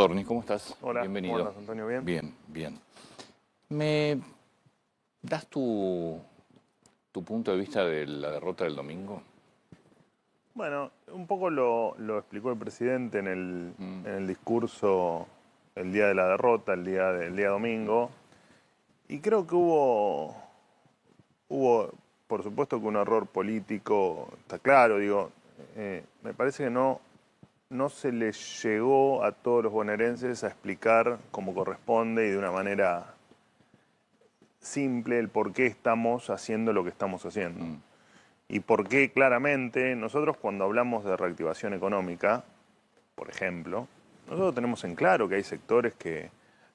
Adorni, ¿cómo estás? Hola, Bienvenido. ¿cómo andas, Antonio? ¿Bien? Bien, bien. ¿Me das tu punto de vista de la derrota del domingo? Bueno, un poco lo explicó el presidente en el discurso el día de la derrota, el día domingo. Y creo que hubo, por supuesto que un error político, está claro, digo, me parece que no se les llegó a todos los bonaerenses a explicar como corresponde y de una manera simple el por qué estamos haciendo lo que estamos haciendo. Y por qué claramente nosotros cuando hablamos de reactivación económica, por ejemplo, nosotros tenemos en claro que hay sectores que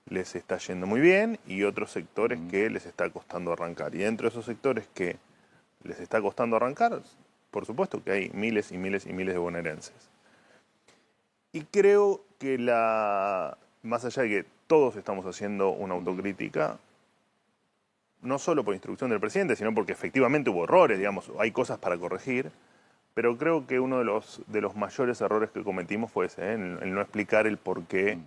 les está yendo muy bien y otros sectores que les está costando arrancar. Y dentro de esos sectores que les está costando arrancar, por supuesto que hay miles y miles y miles de bonaerenses. Y creo que más allá de que todos estamos haciendo una autocrítica, no solo por instrucción del presidente, sino porque efectivamente hubo errores, digamos, hay cosas para corregir, pero creo que uno de los mayores errores que cometimos fue ese, el no explicar el por qué.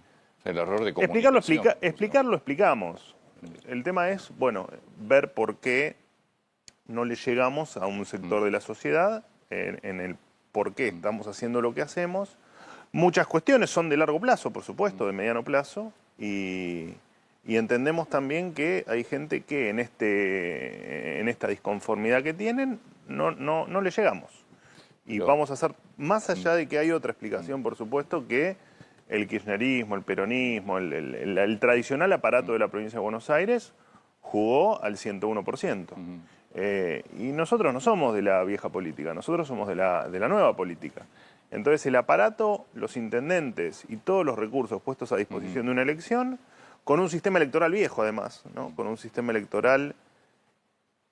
El error de comunicación. Explicarlo explicamos. El tema es, bueno, ver por qué no le llegamos a un sector de la sociedad en el por qué estamos haciendo lo que hacemos. Muchas cuestiones son de largo plazo, por supuesto, de mediano plazo, y entendemos también que hay gente que en esta disconformidad que tienen no le llegamos. Y vamos a hacer, más allá de que hay otra explicación, por supuesto, que el kirchnerismo, el peronismo, el tradicional aparato de la provincia de Buenos Aires jugó al 101%. Y nosotros no somos de la vieja política, nosotros somos de la nueva política. Entonces el aparato, los intendentes y todos los recursos puestos a disposición de una elección, con un sistema electoral viejo además, ¿no? Con un sistema electoral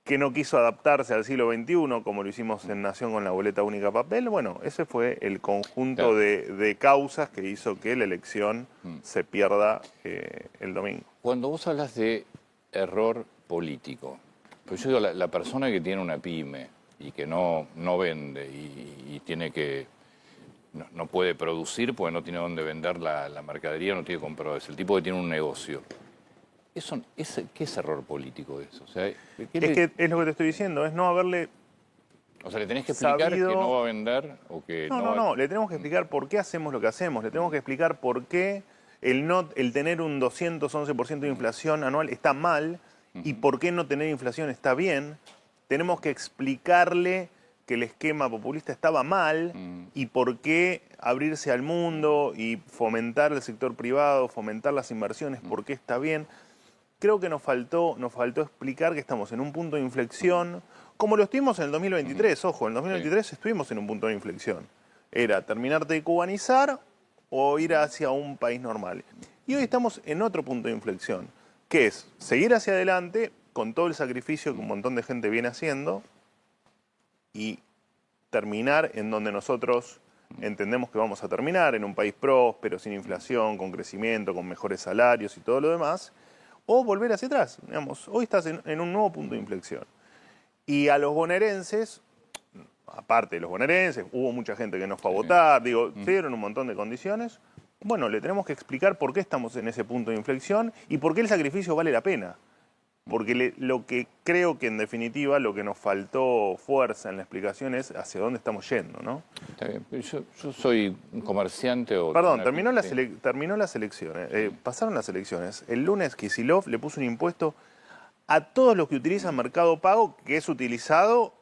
que no quiso adaptarse al siglo XXI, como lo hicimos en Nación con la boleta única papel. Bueno, ese fue el conjunto de causas que hizo que la elección se pierda el domingo. Cuando vos hablas de error político, pues yo digo, la persona que tiene una pyme y que no vende y tiene que... No puede producir porque no tiene dónde vender la mercadería, no tiene compradores. El tipo que tiene un negocio. ¿Qué es error político eso? O sea, Es lo que te estoy diciendo, es no haberle... O sea, le tenés que explicar que no va a vender o que No, le tenemos que explicar por qué hacemos lo que hacemos, le tenemos que explicar por qué el tener un 211% de inflación anual está mal y por qué no tener inflación está bien. Tenemos que explicarle que el esquema populista estaba mal y por qué abrirse al mundo y fomentar el sector privado, fomentar las inversiones, por qué está bien. Creo que nos faltó explicar que estamos en un punto de inflexión, como lo estuvimos en el 2023. Ojo, en el 2023 estuvimos en un punto de inflexión. Era terminar de cubanizar o ir hacia un país normal. Y hoy estamos en otro punto de inflexión, que es seguir hacia adelante con todo el sacrificio que un montón de gente viene haciendo y terminar en donde nosotros entendemos que vamos a terminar, en un país próspero, sin inflación, con crecimiento, con mejores salarios y todo lo demás, o volver hacia atrás. Digamos, hoy estás en un nuevo punto de inflexión. Y a los bonaerenses, aparte de los bonaerenses, hubo mucha gente que no fue a votar, digo, se dieron un montón de condiciones. Bueno, le tenemos que explicar por qué estamos en ese punto de inflexión y por qué el sacrificio vale la pena. Porque lo que creo que en definitiva lo que nos faltó fuerza en la explicación es hacia dónde estamos yendo, ¿no? Está bien, yo soy un comerciante o... Perdón, terminó las elecciones, pasaron las elecciones. El lunes Kicillof le puso un impuesto a todos los que utilizan Mercado Pago, que es utilizado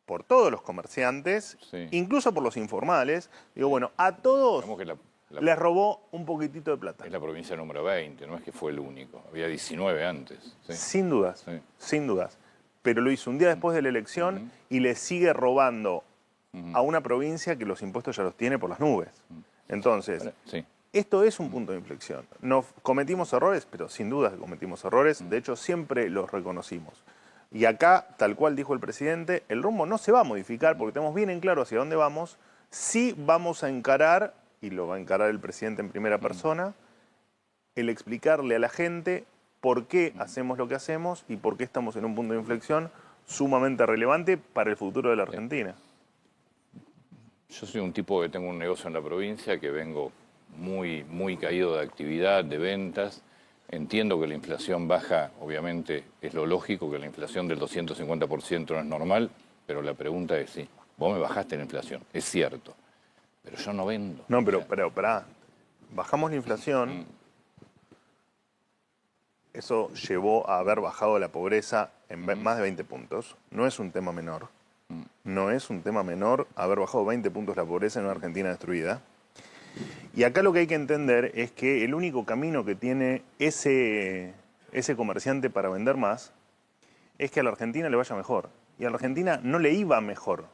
por todos los comerciantes, incluso por los informales. Digo, bueno, a todos les robó un poquitito de plata. Es la provincia número 20, no es que fue el único. Había 19 antes. ¿Sí? Sin dudas, sin dudas. Pero lo hizo un día después de la elección y le sigue robando a una provincia que los impuestos ya los tiene por las nubes. Entonces, esto es un punto de inflexión. No cometimos errores, pero sin duda que cometimos errores. De hecho, siempre los reconocimos. Y acá, tal cual dijo el presidente, el rumbo no se va a modificar porque tenemos bien en claro hacia dónde vamos. Sí vamos a encarar, y lo va a encarar el presidente en primera persona, el explicarle a la gente por qué hacemos lo que hacemos y por qué estamos en un punto de inflexión sumamente relevante para el futuro de la Argentina. Yo soy un tipo que tengo un negocio en la provincia, que vengo muy caído de actividad, de ventas. Entiendo que la inflación baja, obviamente es lo lógico, que la inflación del 250% no es normal, pero la pregunta es sí, vos me bajaste la inflación, es cierto, pero yo no vendo. No, pero pará, bajamos la inflación, eso llevó a haber bajado la pobreza en más de 20 puntos, no es un tema menor, no es un tema menor haber bajado 20 puntos la pobreza en una Argentina destruida. Y acá lo que hay que entender es que el único camino que tiene ese comerciante para vender más es que a la Argentina le vaya mejor. Y a la Argentina no le iba mejor.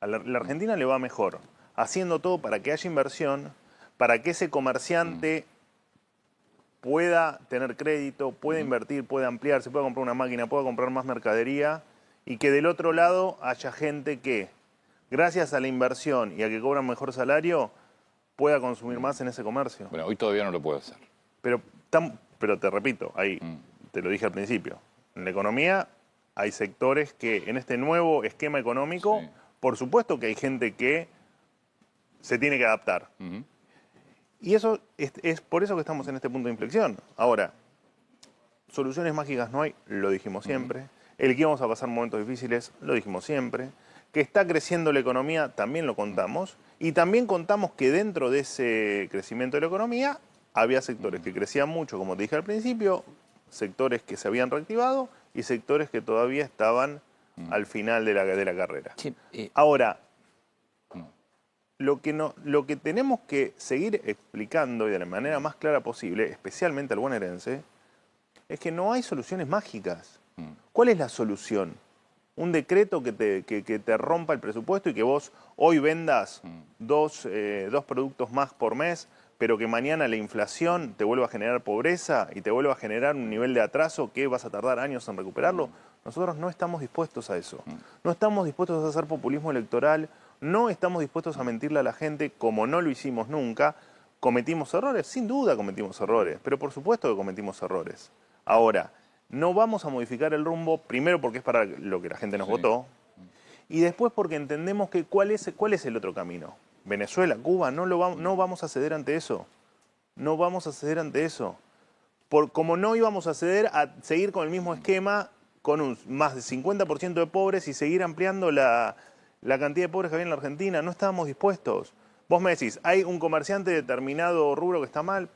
A la Argentina le va mejor haciendo todo para que haya inversión, para que ese comerciante pueda tener crédito, pueda invertir, pueda ampliarse, pueda comprar una máquina, pueda comprar más mercadería y que del otro lado haya gente que, gracias a la inversión y a que cobran mejor salario, pueda consumir más en ese comercio. Bueno, hoy todavía no lo puedo hacer. Pero te repito, ahí te lo dije al principio, en la economía hay sectores que en este nuevo esquema económico, Sí. por supuesto que hay gente que se tiene que adaptar. Y eso es por eso que estamos en este punto de inflexión. Ahora, soluciones mágicas no hay, lo dijimos siempre. El que íbamos a pasar momentos difíciles, lo dijimos siempre. Que está creciendo la economía, también lo contamos. Y también contamos que dentro de ese crecimiento de la economía había sectores que crecían mucho, como te dije al principio, sectores que se habían reactivado y sectores que todavía estaban al final de la carrera. Sí, Ahora, lo que tenemos que seguir explicando y de la manera más clara posible, especialmente al bonaerense, es que no hay soluciones mágicas. ¿Cuál es la solución? Un decreto que te rompa el presupuesto y que vos hoy vendas dos productos más por mes, pero que mañana la inflación te vuelva a generar pobreza y te vuelva a generar un nivel de atraso que vas a tardar años en recuperarlo. Nosotros no estamos dispuestos a eso. No estamos dispuestos a hacer populismo electoral, no estamos dispuestos a mentirle a la gente como no lo hicimos nunca. ¿Cometimos errores? Sin duda cometimos errores, pero por supuesto que cometimos errores. Ahora, no vamos a modificar el rumbo, primero porque es para lo que la gente nos votó, y después porque entendemos que cuál es el otro camino. Venezuela, Cuba, no vamos a ceder ante eso. No vamos a ceder ante eso. Como no íbamos a ceder a seguir con el mismo esquema, con un más de 50% de pobres y seguir ampliando la cantidad de pobres que había en la Argentina, no estábamos dispuestos. Vos me decís, hay un comerciante de determinado rubro que está mal,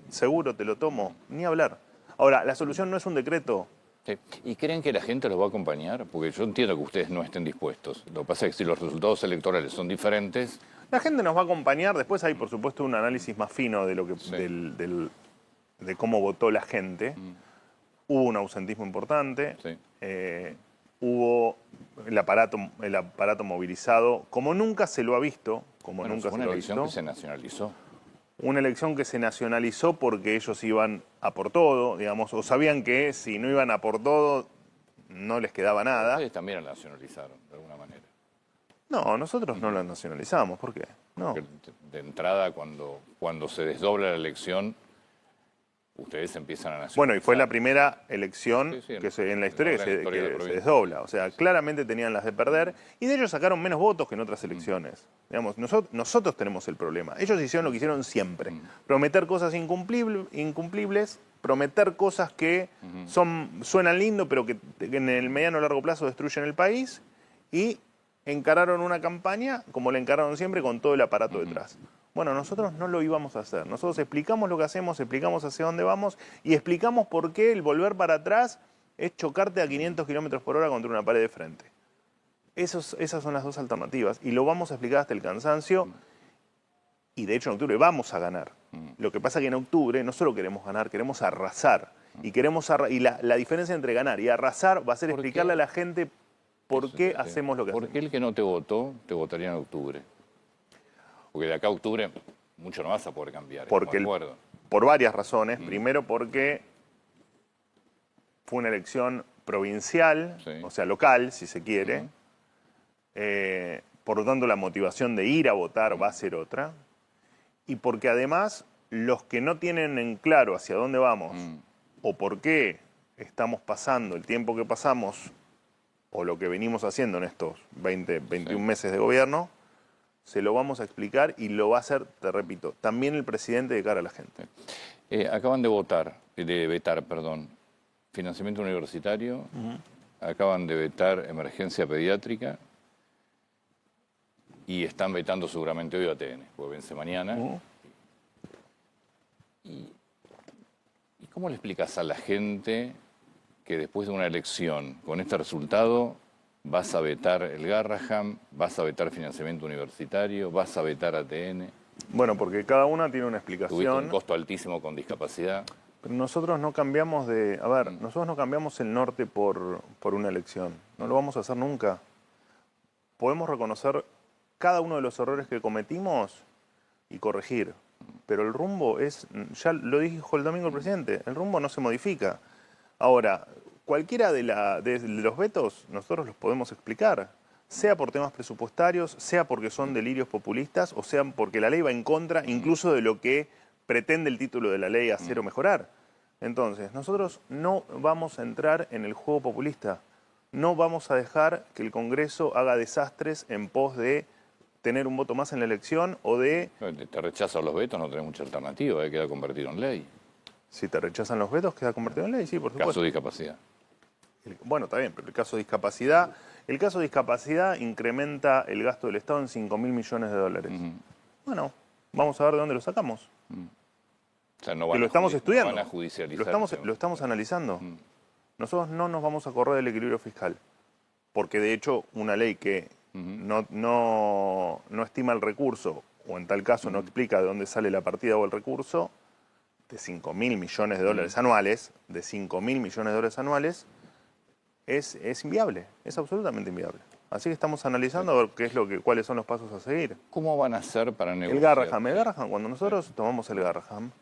seguro te lo tomo, ni hablar. Ahora, la solución no es un decreto. sí. ¿Y creen que la gente los va a acompañar? Porque yo entiendo que ustedes no estén dispuestos. Lo que pasa es que si los resultados electorales son diferentes... La gente nos va a acompañar, después hay por supuesto un análisis más fino de lo que de cómo votó la gente. Hubo un ausentismo importante, Sí. hubo el aparato movilizado, como nunca se lo ha visto, Bueno, fue una elección que se nacionalizó. Una elección que se nacionalizó porque ellos iban a por todo, digamos, o sabían que si no iban a por todo no les quedaba nada. Ustedes también la nacionalizaron, de alguna manera. No, nosotros no la nacionalizamos, ¿por qué? No. Porque de entrada, cuando se desdobla la elección, ustedes empiezan a nacionalizar. Bueno, y fue la primera elección Sí, en la historia en la historia de la que se provincia. desdobla. O sea, claramente tenían las de perder y de ellos sacaron menos votos que en otras elecciones. Digamos, nosotros tenemos el problema. Ellos hicieron lo que hicieron siempre. Prometer cosas incumplibles, prometer cosas que suenan lindo, pero que en el mediano o largo plazo destruyen el país y encararon una campaña como la encararon siempre con todo el aparato detrás. Bueno, nosotros no lo íbamos a hacer. Nosotros explicamos lo que hacemos, explicamos hacia dónde vamos y explicamos por qué el volver para atrás es chocarte a 500 kilómetros por hora contra una pared de frente. Esas son las dos alternativas y lo vamos a explicar hasta el cansancio y de hecho en octubre vamos a ganar. Lo que pasa es que en octubre no solo queremos ganar, queremos arrasar. Y la diferencia entre ganar y arrasar va a ser ¿Por qué? explicarle a la gente por qué Sí. hacemos lo que ¿Por hacemos. qué el que no te votó, te votaría en octubre? Porque de acá a octubre mucho no vas a poder cambiar. Porque estamos de acuerdo. por varias razones. Primero porque fue una elección provincial, Sí. o sea, local, si se quiere. Por lo tanto, la motivación de ir a votar va a ser otra. Y porque además, los que no tienen en claro hacia dónde vamos o por qué estamos pasando el tiempo que pasamos o lo que venimos haciendo en estos 21 meses de gobierno, se lo vamos a explicar y lo va a hacer, te repito, también el presidente de cara a la gente. Acaban de vetar, financiamiento universitario, acaban de vetar emergencia pediátrica y están vetando seguramente hoy ATN, porque vence mañana. ¿Y cómo le explicas a la gente que después de una elección, con este resultado, vas a vetar el Garrahan, vas a vetar financiamiento universitario, vas a vetar ATN? Bueno, porque cada una tiene una Tuviste explicación. un costo altísimo con discapacidad. Pero nosotros no cambiamos de... A ver, nosotros no cambiamos el norte por una elección. No lo vamos a hacer nunca. Podemos reconocer cada uno de los errores que cometimos y corregir. Pero el rumbo es... Ya lo dijo el domingo el presidente. El rumbo no se modifica. Ahora, cualquiera de los vetos nosotros los podemos explicar. Sea por temas presupuestarios, sea porque son delirios populistas, o sea porque la ley va en contra incluso de lo que pretende el título de la ley hacer o mejorar. Entonces, nosotros no vamos a entrar en el juego populista. No vamos a dejar que el Congreso haga desastres en pos de tener un voto más en la elección o de... Te rechazan los vetos, no tenés mucha alternativa, queda convertido en ley. Si te rechazan los vetos, queda convertido en ley, sí, por supuesto. Caso de discapacidad. Bueno, está bien, pero el caso de discapacidad... El caso de discapacidad incrementa el gasto del Estado en 5.000 millones de dólares. Bueno, vamos a ver de dónde lo sacamos. O sea, no Que van lo estamos estudiando. No van a judicializar. Lo estamos analizando. Nosotros no nos vamos a correr del equilibrio fiscal. Porque de hecho una ley que no estima el recurso, o en tal caso no explica de dónde sale la partida o el recurso, de 5.000 millones de dólares anuales, es inviable, es absolutamente inviable. Así que estamos analizando a ver cuáles son los pasos a seguir. ¿Cómo van a hacer para negociar? El Garrahan, cuando nosotros tomamos el Garrahan,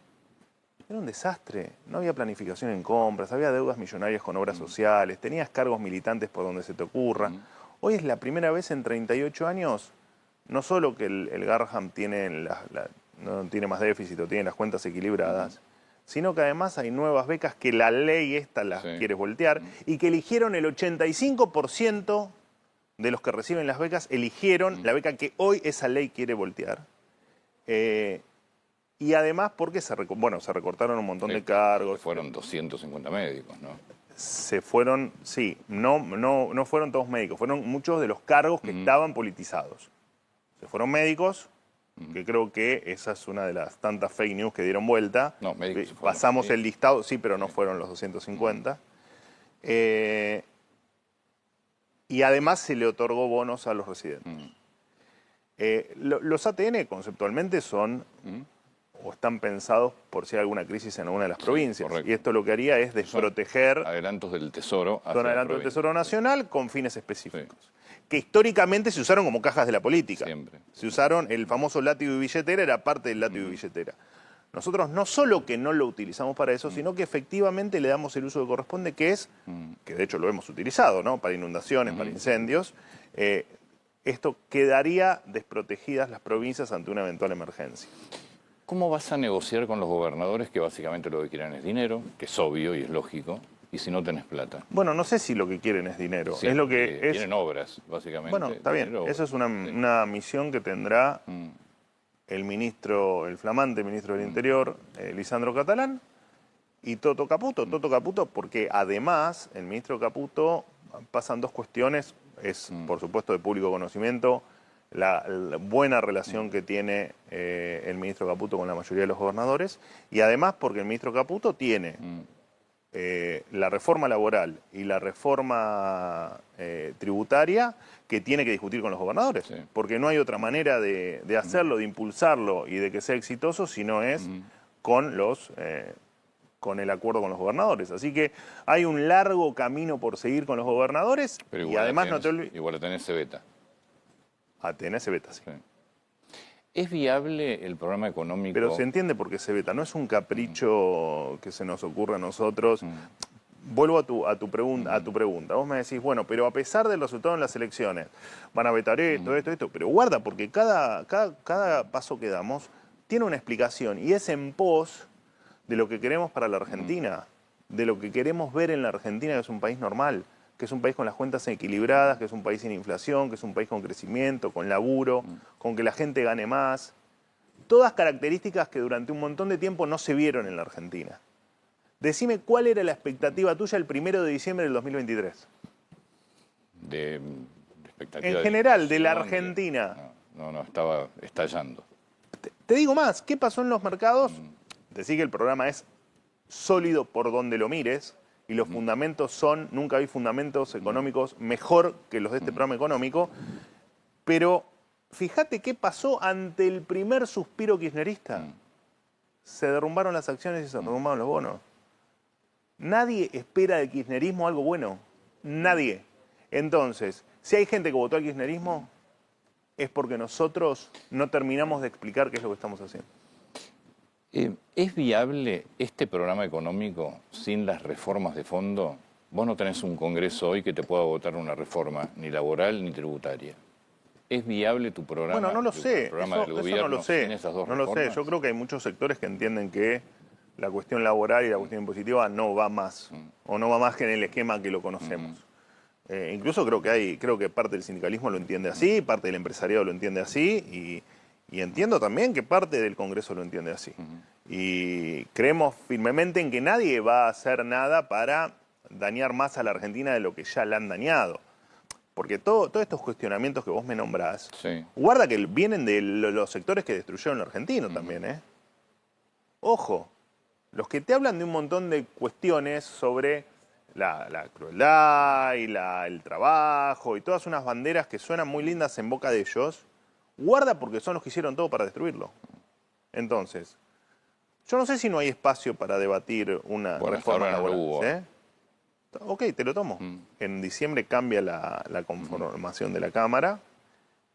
era un desastre. No había planificación en compras, había deudas millonarias con obras sociales, tenías cargos militantes por donde se te ocurra. Hoy es la primera vez en 38 años, no solo que el Garrahan no tiene más déficit o tiene las cuentas equilibradas, sino que además hay nuevas becas que la ley esta las quiere voltear y que eligieron el 85% de los que reciben las becas, eligieron la beca que hoy esa ley quiere voltear. Y además porque se recortaron un montón de cargos. Fueron 250 médicos, ¿no? Se fueron, sí, no fueron todos médicos, fueron muchos de los cargos que estaban politizados. Se fueron médicos, que creo que esa es una de las tantas fake news que dieron vuelta. No, médicos pasamos el listado, sí, pero no fueron los 250. Y además se le otorgó bonos a los residentes. Los ATN conceptualmente son o están pensados por si hay alguna crisis en alguna de las provincias. Correcto. Y esto lo que haría es desproteger... Adelantos del Tesoro. Son adelantos del Tesoro Nacional con fines específicos. Que históricamente se usaron como cajas de la política. Siempre. Se usaron, el famoso látigo y billetera era parte del látigo y billetera. Nosotros no solo que no lo utilizamos para eso, sino que efectivamente le damos el uso que corresponde, que es, que de hecho lo hemos utilizado, ¿no? Para inundaciones, para incendios. Esto quedaría desprotegidas las provincias ante una eventual emergencia. ¿Cómo vas a negociar con los gobernadores que básicamente lo que quieren es dinero, que es obvio y es lógico, y si no tenés plata? Bueno, no sé si lo que quieren es dinero. Sí, es lo que quieren obras, básicamente. Bueno, está bien. Esa es una misión que tendrá el flamante ministro del Interior, Lisandro Catalán, y Toto Caputo. Toto Caputo, porque además el ministro Caputo pasan dos cuestiones. Es, por supuesto, de público conocimiento la buena relación que tiene el ministro Caputo con la mayoría de los gobernadores, y además porque el ministro Caputo tiene la reforma laboral y la reforma tributaria que tiene que discutir con los gobernadores, porque no hay otra manera de hacerlo, de impulsarlo y de que sea exitoso si no es con el acuerdo con los gobernadores. Así que hay un largo camino por seguir con los gobernadores. Pero y además no te olvides... Igual ATN se veta. ATN se veta, sí. ¿Es viable el programa económico? Pero se entiende por qué se veta. No es un capricho que se nos ocurre a nosotros. Vuelvo a tu pregunta. Vos me decís, bueno, pero a pesar del resultado en las elecciones, van a vetar esto. Pero guarda, porque cada paso que damos tiene una explicación y es en pos de lo que queremos para la Argentina, de lo que queremos ver en la Argentina, que es un país normal. que es un país con las cuentas equilibradas, que es un país sin inflación, que es un país con crecimiento, con laburo, con que la gente gane más. Todas características que durante un montón de tiempo no se vieron en la Argentina. Decime cuál era la expectativa tuya el 1 de diciembre del 2023. De expectativa En general, de la inflación, Argentina. No, estaba estallando. Te digo más, ¿qué pasó en los mercados? Decí que el programa es sólido por donde lo mires y los fundamentos son, nunca vi fundamentos económicos mejor que los de este programa económico, pero fíjate qué pasó ante el primer suspiro kirchnerista. Se derrumbaron las acciones y se derrumbaron los bonos. Nadie espera del kirchnerismo algo bueno. Nadie. Entonces, si hay gente que votó al kirchnerismo, es porque nosotros no terminamos de explicar qué es lo que estamos haciendo. ¿Es viable este programa económico sin las reformas de fondo? Vos no tenés un Congreso hoy que te pueda votar una reforma, ni laboral ni tributaria. ¿Es viable tu programa? Bueno, no lo sé. El programa del Eso gobierno no lo sé. sin esas dos No lo reformas? sé. Yo creo que hay muchos sectores que entienden que la cuestión laboral y la cuestión impositiva no va más. O no va más que en el esquema que lo conocemos. Incluso creo que parte del sindicalismo lo entiende así, parte del empresariado lo entiende así y entiendo también que parte del Congreso lo entiende así. Y creemos firmemente en que nadie va a hacer nada para dañar más a la Argentina de lo que ya la han dañado. Porque todos estos cuestionamientos que vos me nombrás, Sí. guarda que vienen de los sectores que destruyeron lo argentino también, ¿eh? Ojo, los que te hablan de un montón de cuestiones sobre la crueldad y el trabajo y todas unas banderas que suenan muy lindas en boca de ellos, guarda porque son los que hicieron todo para destruirlo. Entonces, yo no sé si no hay espacio para debatir una Bueno, reforma hasta ahora no lo laboral. hubo. ¿Eh? Ok, te lo tomo. En diciembre cambia la conformación de la Cámara.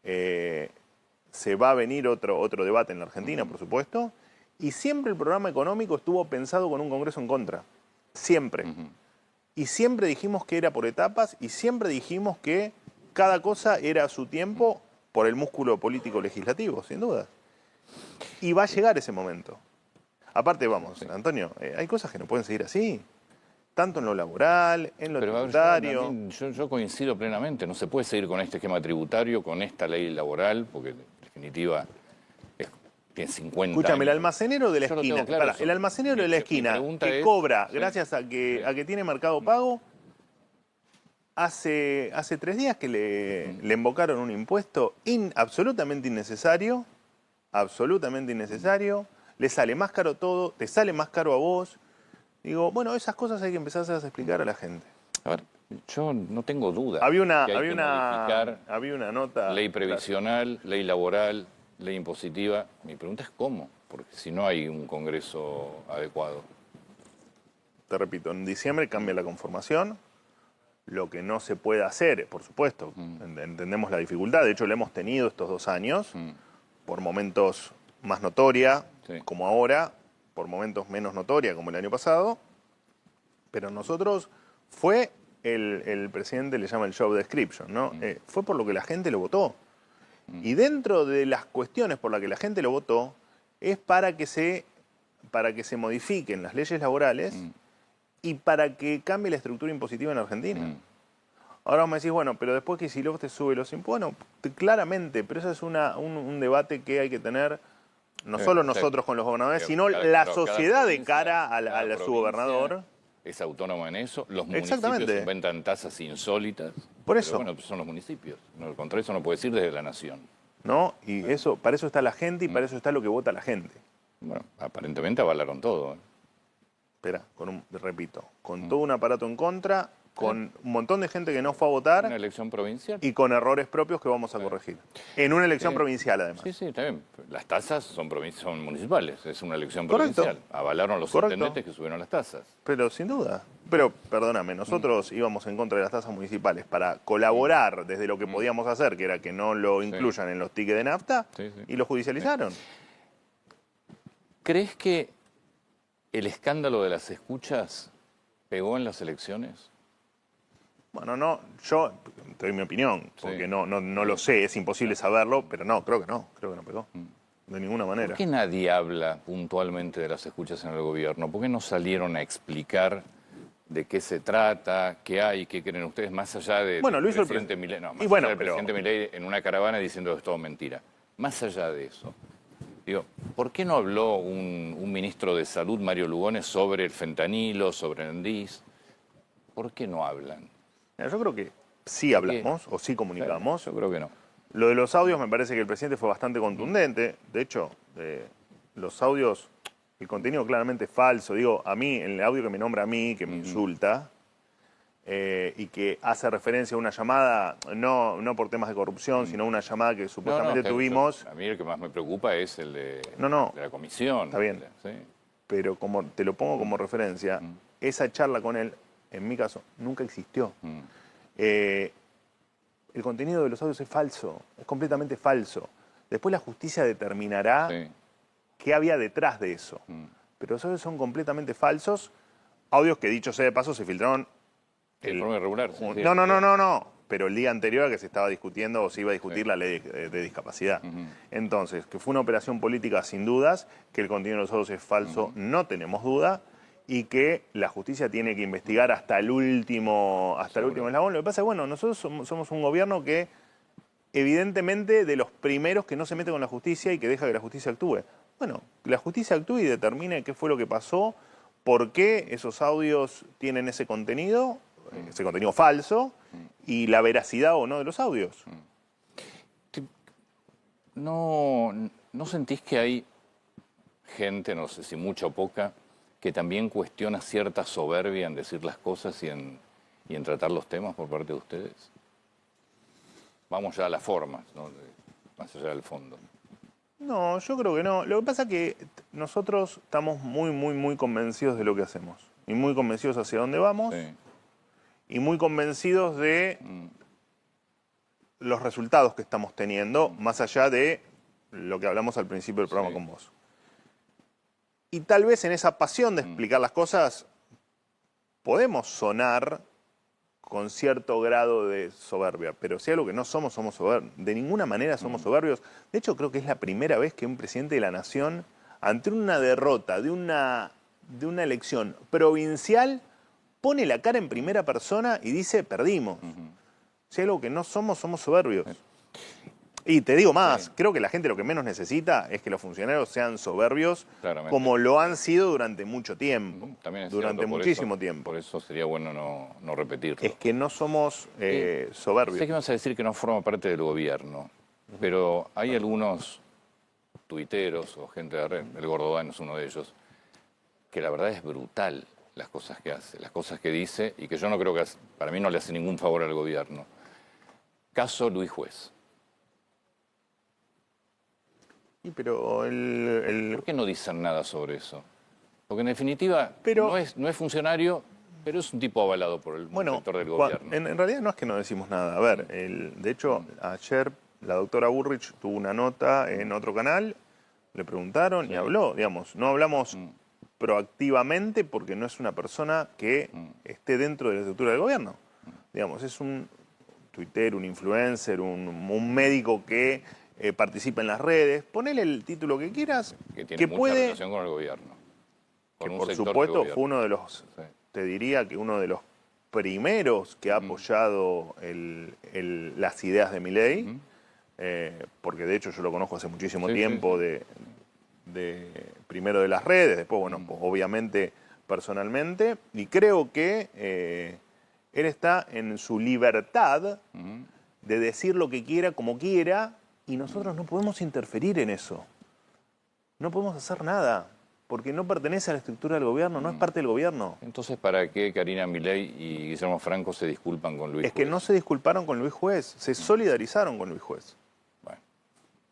Se va a venir otro debate en la Argentina, por supuesto. Y siempre el programa económico estuvo pensado con un Congreso en contra. Siempre. Y siempre dijimos que era por etapas y siempre dijimos que cada cosa era a su tiempo por el músculo político legislativo, sin duda. Y va a llegar ese momento. Aparte, vamos, Antonio, hay cosas que no pueden seguir así. Tanto en lo laboral, en lo tributario. Yo coincido plenamente. No se puede seguir con este esquema tributario, con esta ley laboral, porque en definitiva tiene 50 Escúchame, el años. almacenero de la Yo lo esquina, tengo claro, el almacenero de la esquina pregunta que es, cobra sí, gracias a que tiene Mercado Pago, hace 3 días que le invocaron un impuesto absolutamente innecesario, le sale más caro todo, te sale más caro a vos. Digo, bueno, esas cosas hay que empezar a explicar a la gente. A ver, yo no tengo duda. Había que una nota. ley previsional, ley laboral, ley impositiva. Mi pregunta es cómo, porque si no hay un Congreso adecuado. Te repito, en diciembre cambia la conformación. Lo que no se puede hacer, por supuesto, entendemos la dificultad. De hecho, la hemos tenido estos 2 años, por momentos más notoria, como ahora, por momentos menos notoria, como el año pasado. Pero nosotros fue el presidente le llama el job description, ¿no? Fue por lo que la gente lo votó. Y dentro de las cuestiones por las que la gente lo votó, es para que se modifiquen las leyes laborales y para que cambie la estructura impositiva en Argentina. Ahora vos me decís, bueno, pero después que Kicillof te sube los impuestos, bueno, claramente, pero eso es un debate que hay que tener no solo nosotros con los gobernadores, sino la sociedad de cara a su gobernador. Es autónoma en eso. Los Exactamente. municipios inventan tasas insólitas. Por eso. Pero bueno, son los municipios. No, contra eso no puede decir desde la nación. ¿No? Y para eso está la gente y para eso está lo que vota la gente. Bueno, aparentemente avalaron todo. Espera, repito, con todo un aparato en contra, con un montón de gente que no fue a votar. Una elección provincial. Y con errores propios que vamos a corregir. En una elección provincial, además. Sí, está bien. Las tasas son municipales, es una elección Correcto. provincial. Avalaron los intendentes que subieron las tasas. Pero sin duda. Pero, perdóname, nosotros íbamos en contra de las tasas municipales para colaborar desde lo que podíamos hacer, que era que no lo incluyan en los tickets de nafta, y lo judicializaron. ¿Crees que el escándalo de las escuchas pegó en las elecciones? Bueno, no, yo te doy mi opinión, porque no lo sé, es imposible saberlo, pero no, creo que no pegó, de ninguna manera. ¿Por qué nadie habla puntualmente de las escuchas en el gobierno? ¿Por qué no salieron a explicar de qué se trata, qué hay, qué creen ustedes, más allá de, Bueno, lo del hizo el presidente Milei, no, más y bueno, allá del pero- presidente Milei en una caravana diciendo que es todo mentira. Más allá de eso, digo, ¿por qué no habló un ministro de Salud, Mario Lugones, sobre el fentanilo, sobre el Andís? ¿Por qué no hablan? Mira, yo creo que sí ¿Por qué? hablamos o sí comunicamos. Yo creo que no. Lo de los audios me parece que el presidente fue bastante contundente. De hecho, los audios, el contenido claramente es falso. Digo, a mí, en el audio que me nombra a mí, que me insulta, y que hace referencia a una llamada, no por temas de corrupción, sino una llamada que supuestamente tuvimos. A mí el que más me preocupa es el No, de la comisión. está bien. Sí. Pero como te lo pongo como referencia, esa charla con él, en mi caso, nunca existió. El contenido de los audios es falso, es completamente falso. Después la justicia determinará Sí. qué había detrás de eso. Pero los audios son completamente falsos. Audios que, dicho sea de paso, se filtraron. De forma irregular. Sí, sí. No. Pero el día anterior a que se estaba discutiendo o se iba a discutir la ley de discapacidad. Entonces, que fue una operación política sin dudas, que el contenido de los audios es falso, no tenemos duda, y que la justicia tiene que investigar hasta el último eslabón. Lo que pasa es que, bueno, nosotros somos un gobierno que, evidentemente, de los primeros que no se mete con la justicia y que deja que la justicia actúe. Bueno, la justicia actúe y determine qué fue lo que pasó, por qué esos audios tienen ese contenido falso, y la veracidad o no de los audios. ¿No sentís que hay gente, no sé si mucha o poca, que también cuestiona cierta soberbia en decir las cosas y en tratar los temas por parte de ustedes? Vamos ya a las formas, ¿no? Más allá del fondo. No, yo creo que no. Lo que pasa es que nosotros estamos muy convencidos de lo que hacemos. Y muy convencidos hacia dónde vamos. Sí. Y muy convencidos de los resultados que estamos teniendo, más allá de lo que hablamos al principio del programa con vos. Y tal vez en esa pasión de explicar las cosas podemos sonar con cierto grado de soberbia, pero si algo que no somos soberbios. De ninguna manera somos soberbios. De hecho, creo que es la primera vez que un presidente de la nación, ante una derrota de una elección provincial, pone la cara en primera persona y dice, perdimos. Si hay algo que no somos soberbios. Y te digo más, creo que la gente lo que menos necesita es que los funcionarios sean soberbios, Claramente. como lo han sido durante mucho tiempo. También es durante cierto, muchísimo tiempo. Por eso sería bueno no repetirlo. Es que no somos soberbios. Sé que vas a decir que no forma parte del gobierno, pero hay algunos tuiteros o gente de red, el Gordodán es uno de ellos, que la verdad es brutal las cosas que hace, las cosas que dice, y que yo no creo que, para mí no le hace ningún favor al gobierno. Caso Luis Juez. Sí, pero ¿Por qué no dicen nada sobre eso? Porque en definitiva Pero- no es funcionario, pero es un tipo avalado por el sector del gobierno. En realidad no es que no decimos nada. A ver, de hecho, ayer la doctora Burrich tuvo una nota en otro canal, le preguntaron y habló, digamos. No hablamos proactivamente porque no es una persona que esté dentro de la estructura del gobierno. Digamos, es un tuitero, un influencer, un médico que participa en las redes. Ponele el título que quieras, Que tiene mucha puede... relación con el gobierno. Con Que un por sector del supuesto gobierno. fue uno de los, Sí. te diría que uno de los primeros que ha apoyado las ideas de Milei, porque de hecho yo lo conozco hace muchísimo Sí, tiempo, sí. primero de las redes, después, bueno, pues, obviamente personalmente, y creo que él está en su libertad de decir lo que quiera, como quiera, y nosotros no podemos interferir en eso. No podemos hacer nada, porque no pertenece a la estructura del gobierno, no es parte del gobierno. Entonces, ¿para qué Karina Milei y Guillermo Franco se disculpan con Luis Es que Juez? no se disculparon con Luis Juez, se solidarizaron con Luis Juez. Bueno,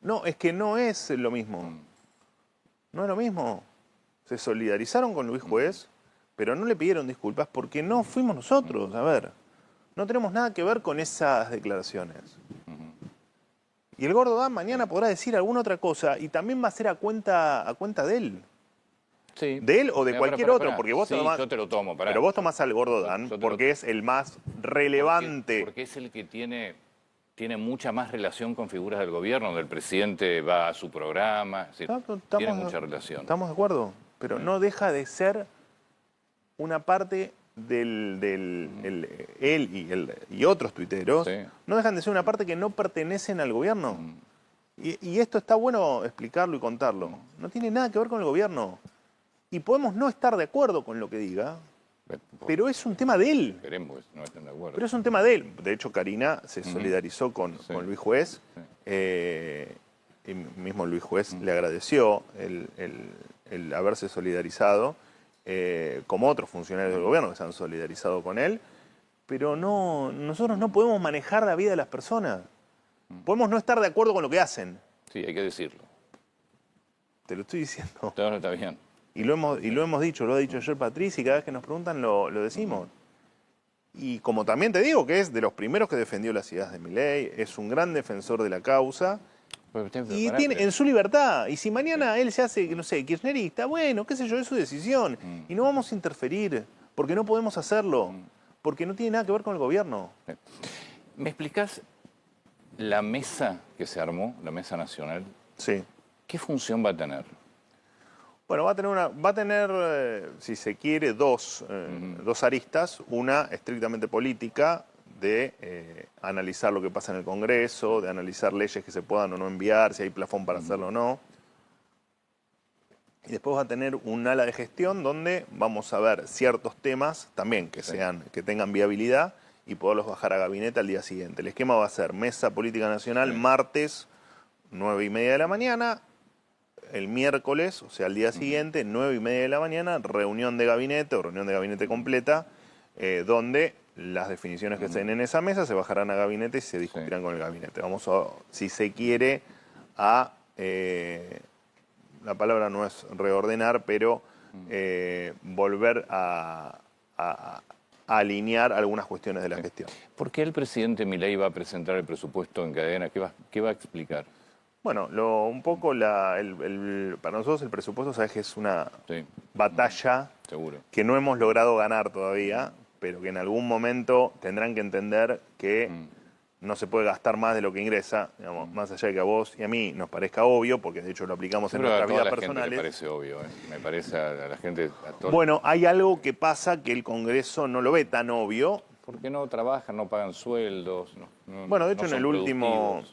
No, es que no es lo mismo. No es lo mismo. Se solidarizaron con Luis Juez, pero no le pidieron disculpas porque no fuimos nosotros. A ver, no tenemos nada que ver con esas declaraciones. Y el Gordo Dan mañana podrá decir alguna otra cosa y también va a ser a cuenta de él. sí. De él o de Pará, cualquier pará, otro, pará. porque vos Sí, tomás... yo te lo tomo, pará. Pero vos tomás al Gordo Dan Yo te porque lo- es el más relevante. Porque es el que tiene mucha más relación con figuras del gobierno, donde el presidente va a su programa, es decir, tiene mucha relación. Estamos de acuerdo, pero no deja de ser una parte él y otros tuiteros Sí. no dejan de ser una parte que no pertenecen al gobierno. Y esto está bueno explicarlo y contarlo. No tiene nada que ver con el gobierno. Y podemos no estar de acuerdo con lo que diga, pero es un tema de él. Esperemos que no estén de acuerdo. Pero es un tema de él. De hecho, Karina se solidarizó con Luis Juez. Y mismo Luis Juez le agradeció el haberse solidarizado, como otros funcionarios del gobierno que se han solidarizado con él. Pero nosotros no podemos manejar la vida de las personas. Podemos no estar de acuerdo con lo que hacen. Sí, hay que decirlo. Te lo estoy diciendo. Está bien. Y lo hemos dicho, lo ha dicho ayer Patricia, y cada vez que nos preguntan lo decimos. Y como también te digo que es de los primeros que defendió las ideas de Milei, es un gran defensor de la causa, y tiene en su libertad. Y si mañana él se hace, no sé, kirchnerista, bueno, qué sé yo, es su decisión. Y no vamos a interferir, porque no podemos hacerlo, porque no tiene nada que ver con el gobierno. ¿Me explicás la mesa que se armó, la mesa nacional? Sí. ¿Qué función va a tener? Bueno, va a tener, si se quiere, dos aristas. Una estrictamente política, de analizar lo que pasa en el Congreso, de analizar leyes que se puedan o no enviar, si hay plafón para hacerlo o no. Y después va a tener un ala de gestión donde vamos a ver ciertos temas también que tengan viabilidad y poderlos bajar a gabinete al día siguiente. El esquema va a ser mesa política nacional, martes, 9:30 de la mañana. El miércoles, o sea, al día siguiente, 9:30 de la mañana, reunión de gabinete o reunión de gabinete completa, donde las definiciones que estén en esa mesa se bajarán a gabinete y se discutirán con el gabinete. Vamos a, si se quiere, la palabra no es reordenar, pero volver a alinear algunas cuestiones de la gestión. ¿Por qué el presidente Milei va a presentar el presupuesto en cadena? ¿Qué va a explicar? Bueno, un poco para nosotros el presupuesto, sabes que es una batalla que no hemos logrado ganar todavía, pero que en algún momento tendrán que entender que no se puede gastar más de lo que ingresa, digamos, más allá de que a vos y a mí nos parezca obvio, porque de hecho lo aplicamos en nuestras vidas personales. Me parece obvio, me parece a la gente... Bueno, hay algo que pasa que el Congreso no lo ve tan obvio. Porque no trabajan, no pagan sueldos. Bueno, de hecho en el último...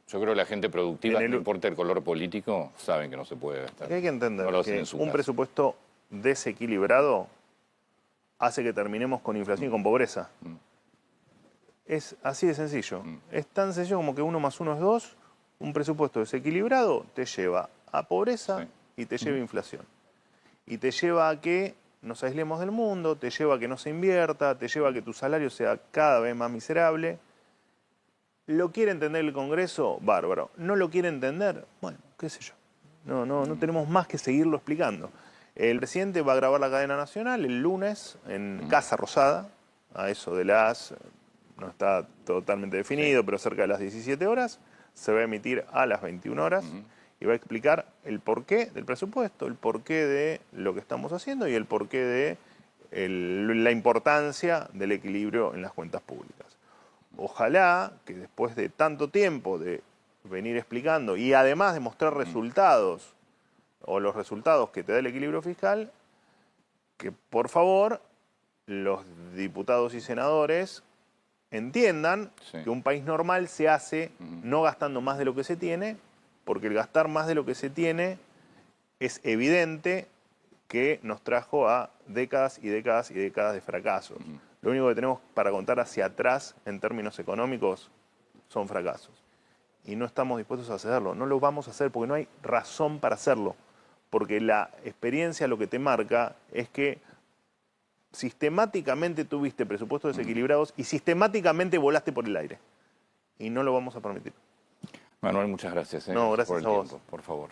Yo creo que la gente productiva, no importa el color político, saben que no se puede gastar. Hay que entender que un presupuesto desequilibrado hace que terminemos con inflación y con pobreza. Es así de sencillo. Es tan sencillo como que 1 más 1 es 2. Un presupuesto desequilibrado te lleva a pobreza y te lleva a inflación. Y te lleva a que nos aislemos del mundo, te lleva a que no se invierta, te lleva a que tu salario sea cada vez más miserable. ¿Lo quiere entender el Congreso? Bárbaro. ¿No lo quiere entender? Bueno, qué sé yo. No tenemos más que seguirlo explicando. El presidente va a grabar la cadena nacional el lunes en Casa Rosada, a eso de no está totalmente definido, pero cerca de las 17 horas. Se va a emitir a las 21 horas y va a explicar el porqué del presupuesto, el porqué de lo que estamos haciendo y el porqué de la importancia del equilibrio en las cuentas públicas. Ojalá que después de tanto tiempo de venir explicando y además de mostrar resultados o los resultados que te da el equilibrio fiscal, que por favor los diputados y senadores entiendan que un país normal se hace no gastando más de lo que se tiene, porque el gastar más de lo que se tiene es evidente que nos trajo a décadas y décadas y décadas de fracasos. Lo único que tenemos para contar hacia atrás en términos económicos son fracasos. Y no estamos dispuestos a hacerlo. No lo vamos a hacer porque no hay razón para hacerlo. Porque la experiencia lo que te marca es que sistemáticamente tuviste presupuestos desequilibrados y sistemáticamente volaste por el aire. Y no lo vamos a permitir. Manuel, muchas gracias. No, gracias por el a vos. tiempo, por favor.